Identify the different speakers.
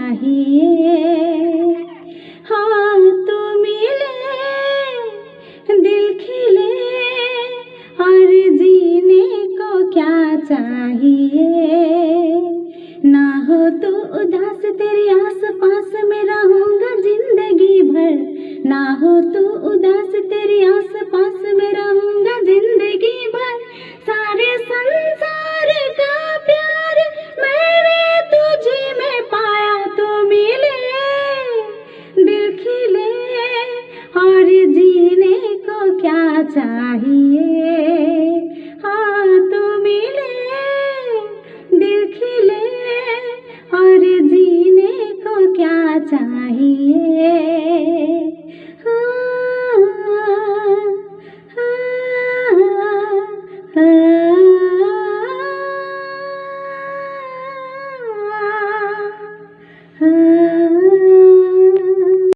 Speaker 1: चाहिए। हाँ तू मिले, दिल खिले, और जीने को क्या चाहिए। ना हो तो उदास तेरे आस पास में रहूंगा जिंदगी भर, ना हो तो उदास तेरे आस पास में रहूंगा जिंदगी भर। सारे संसार का प्यार मैंने तुझे में पाया, तो मिले, दिल खिले, और जीने को क्या चाहिए। हाँ तो मिले, दिल खिले, और जीने को क्या चाहिए।